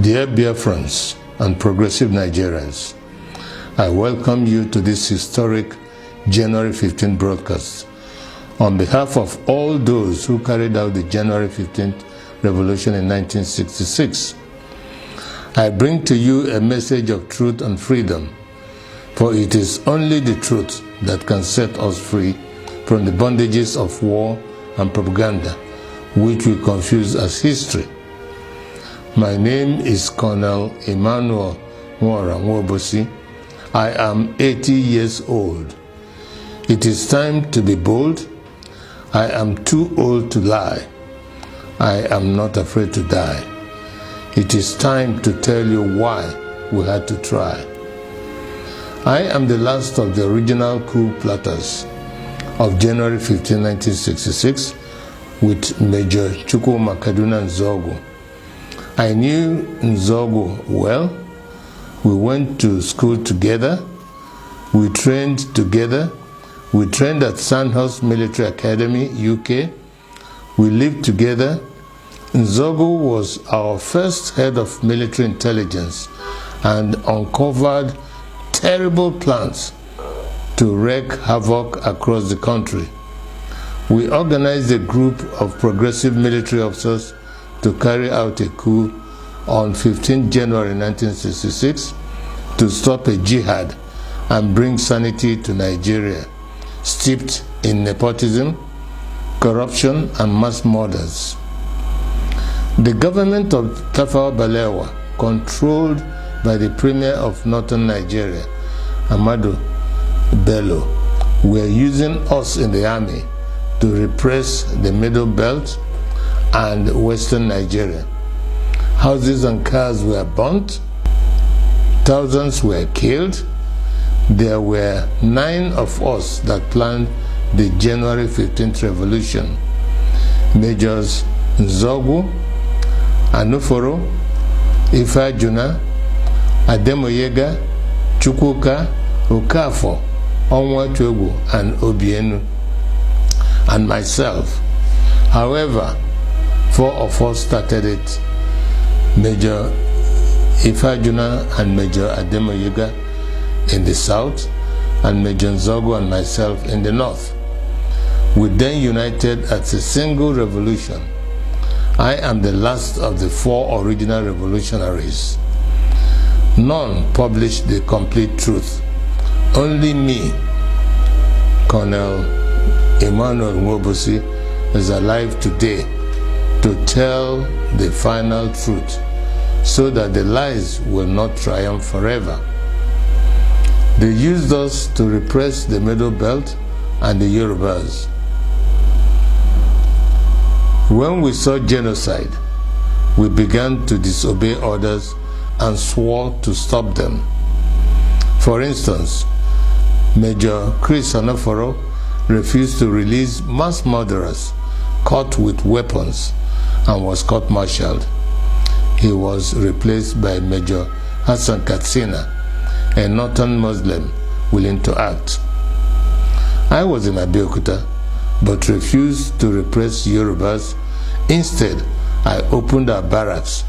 Dear Biafrans and progressive Nigerians, I welcome you to this historic January 15 broadcast. On behalf of all those who carried out the January 15th revolution in 1966, I bring to you a message of truth and freedom, for it is only the truth that can set us free from the bondages of war and propaganda, which we confuse as history. My name is Colonel Emmanuel Nwobosi. I am 80 years old. It is time to be bold. I am too old to lie. I am not afraid to die. It is time to tell you why we had to try. I am the last of the original coup plotters of January 15, 1966 with Major Chukwuma Kaduna Nzogu. I knew Nzogu well. We went to school together. We trained together. We trained at Sandhurst Military Academy, UK. We lived together. Nzogu was our first head of military intelligence and uncovered terrible plans to wreak havoc across the country. We organized a group of progressive military officers to carry out a coup on 15 January 1966 to stop a jihad and bring sanity to Nigeria, steeped in nepotism, corruption, and mass murders. The government of Tafawa Balewa, controlled by the Premier of Northern Nigeria, Ahmadu Bello, were using us in the army to repress the Middle Belt and Western Nigeria. Houses and cars were burnt. Thousands were killed. There were 9 of us that planned the January 15th revolution. Majors Nzogu, Anuforo, Ifajuna, Ademoyega, Chukwuka, Okafor, Onwatuegu, and Obienu, and myself. However, 4 of us started it: Major Ifajuna and Major Ademoyega in the south, and Major Nzogu and myself in the north. We then united as a single revolution. I am the last of the 4 original revolutionaries. None published the complete truth. Only me, Colonel Emmanuel Nwobosi, is alive today to tell the final truth so that the lies will not triumph forever. They used us to repress the Middle Belt and the Yorubas. When we saw genocide, we began to disobey orders and swore to stop them. For instance, Major Chris Anuforo refused to release mass murderers caught with weapons and was court-martialed. He was replaced by Major Hassan Katsina, a northern Muslim willing to act. I was in Abeokuta, but refused to repress Yorubas. Instead, I opened our barracks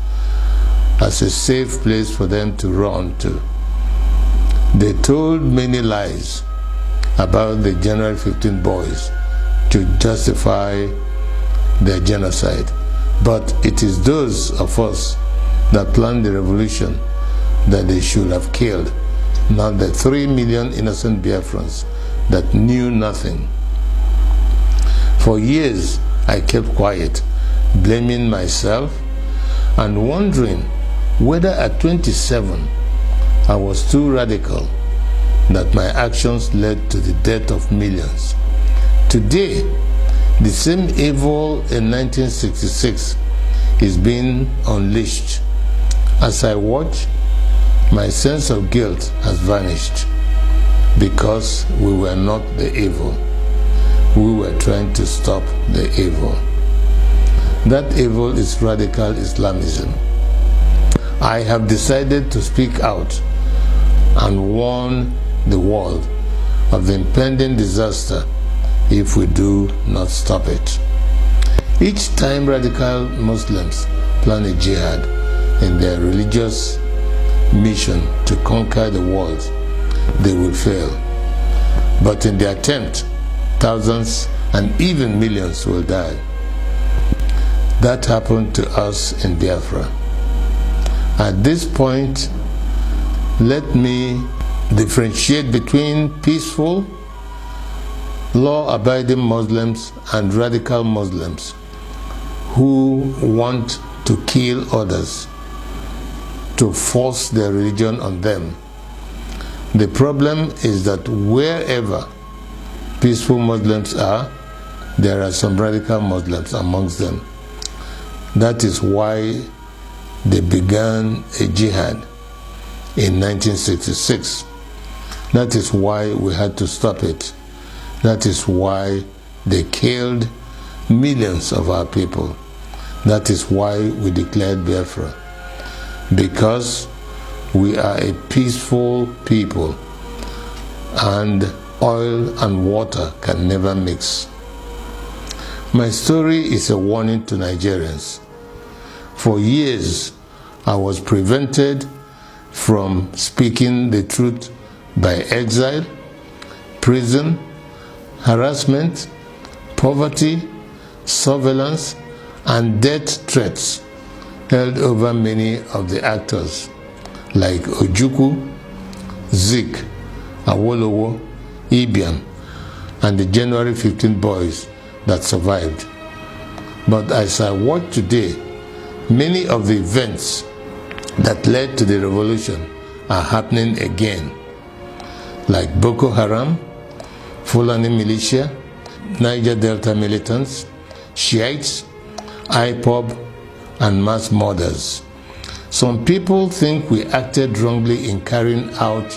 as a safe place for them to run to. They told many lies about the January 15 boys to justify their genocide. But it is those of us that planned the revolution that they should have killed, not the 3 million innocent Biafrans that knew nothing. For years, I kept quiet, blaming myself and wondering whether at 27 I was too radical, that my actions led to the death of millions. Today, the same evil in 1966 is being unleashed. As I watch, my sense of guilt has vanished because we were not the evil. We were trying to stop the evil. That evil is radical Islamism. I have decided to speak out and warn the world of the impending disaster if we do not stop it. Each time radical Muslims plan a jihad, in their religious mission to conquer the world, they will fail. But in the attempt, thousands and even millions will die. That happened to us in Biafra. At this point, let me differentiate between peaceful, law-abiding Muslims and radical Muslims who want to kill others, to force their religion on them. The problem is that wherever peaceful Muslims are, there are some radical Muslims amongst them. That is why they began a jihad in 1966. That is why we had to stop it. That is why they killed millions of our people. That is why we declared Biafra. Because we are a peaceful people, and oil and water can never mix. My story is a warning to Nigerians. For years, I was prevented from speaking the truth by exile, prison, harassment, poverty, surveillance, and death threats held over many of the actors like Ojukwu, Zik, Awolowo, Ibiam, and the January 15 boys that survived. But as I watch today, many of the events that led to the revolution are happening again, like Boko Haram, Fulani militia, Niger Delta militants, Shiites, IPOB, and mass murders. Some people think we acted wrongly in carrying out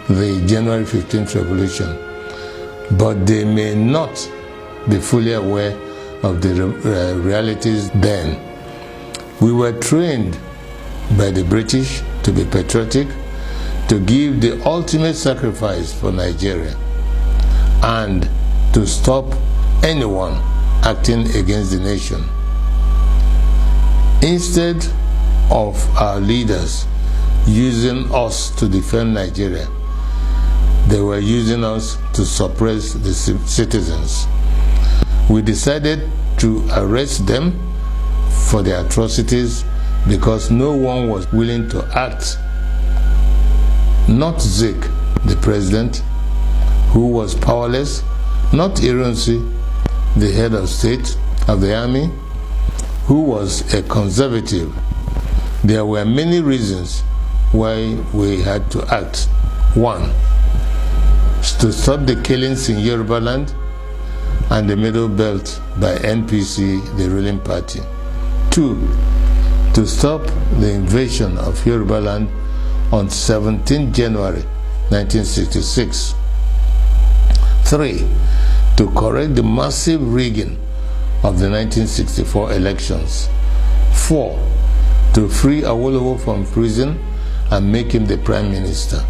the January 15th revolution, but they may not be fully aware of the realities then. We were trained by the British to be patriotic, to give the ultimate sacrifice for Nigeria, and to stop anyone acting against the nation. Instead of our leaders using us to defend Nigeria, they were using us to suppress the citizens. We decided to arrest them for their atrocities because no one was willing to act. Not Zik, the president, who was powerless, not Ironsi, the head of state of the army, who was a conservative. There were many reasons why we had to act. 1, to stop the killings in Yoruba land and the Middle Belt by NPC, the ruling party. 2, to stop the invasion of Yoruba land on 17 January 1966. 3, to correct the massive rigging of the 1964 elections. 4, to free Awolowo from prison and make him the Prime Minister.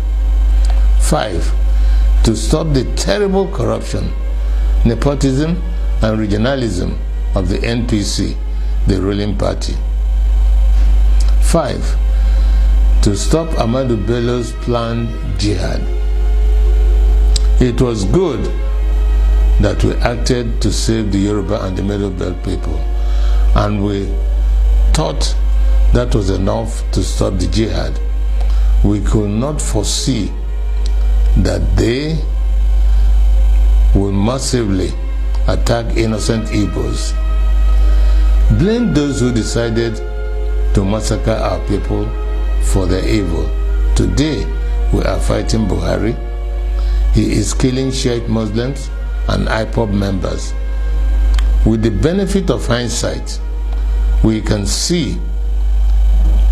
5, to stop the terrible corruption, nepotism, and regionalism of the NPC, the ruling party. 5, to stop Ahmadu Bello's planned jihad. It was good that we acted to save the Yoruba and the Middle Belt people, and we thought that was enough to stop the jihad. We could not foresee that they will massively attack innocent Igbos. Blame those who decided to massacre our people for their evil. Today, we are fighting Buhari. He is killing Shiite Muslims and IPOB members. With the benefit of hindsight, we can see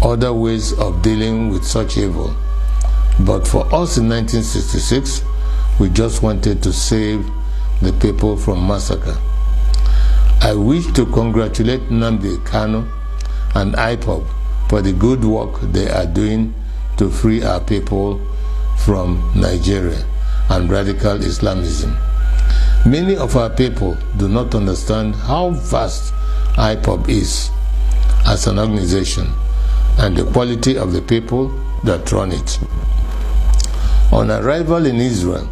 other ways of dealing with such evil. But for us in 1966, we just wanted to save the people from massacre. I wish to congratulate Nnamdi Kanu and IPOB for the good work they are doing to free our people from Nigeria and radical Islamism. Many of our people do not understand how vast IPOB is as an organization and the quality of the people that run it. On arrival in Israel,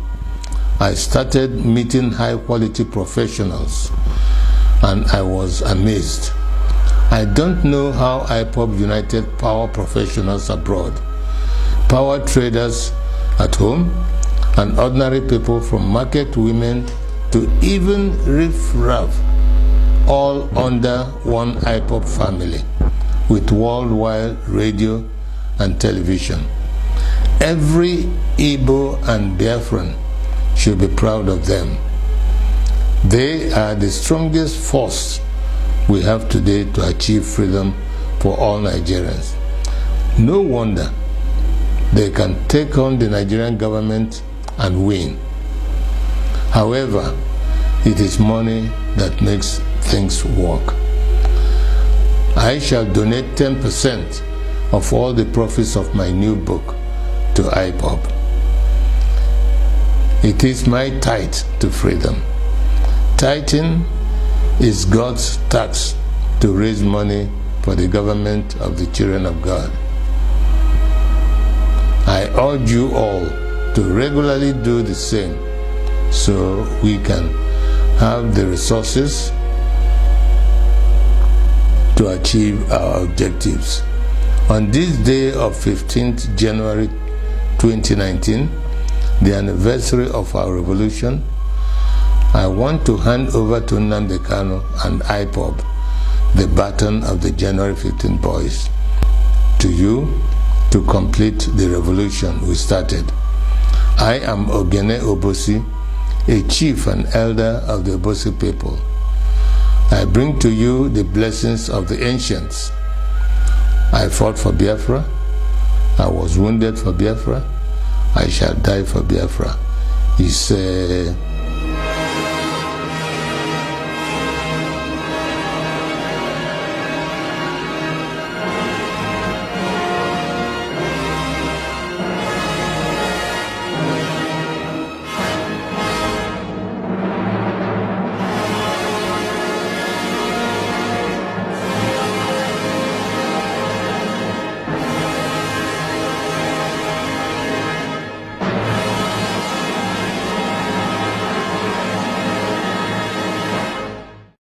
I started meeting high-quality professionals, and I was amazed. I don't know how IPOB united power professionals abroad, power traders at home, and ordinary people from market women to even riff-raff, all under one IPOB family, with worldwide radio and television. Every Igbo and Biafran should be proud of them. They are the strongest force we have today to achieve freedom for all Nigerians. No wonder they can take on the Nigerian government and win. However, it is money that makes things work. I shall donate 10% of all the profits of my new book to IPOB. It is my tithe to freedom. Tithing is God's tax to raise money for the government of the children of God. I urge you all to regularly do the same so we can have the resources to achieve our objectives. On this day of 15th January 2019, the anniversary of our revolution, I want to hand over to Nnamdi Kanu and IPOB the baton of the January 15 boys, to you to complete the revolution we started. I am Ogene Obosi, a chief and elder of the Obosi people. I bring to you the blessings of the ancients. I fought for Biafra. I was wounded for Biafra. I shall die for Biafra. He said,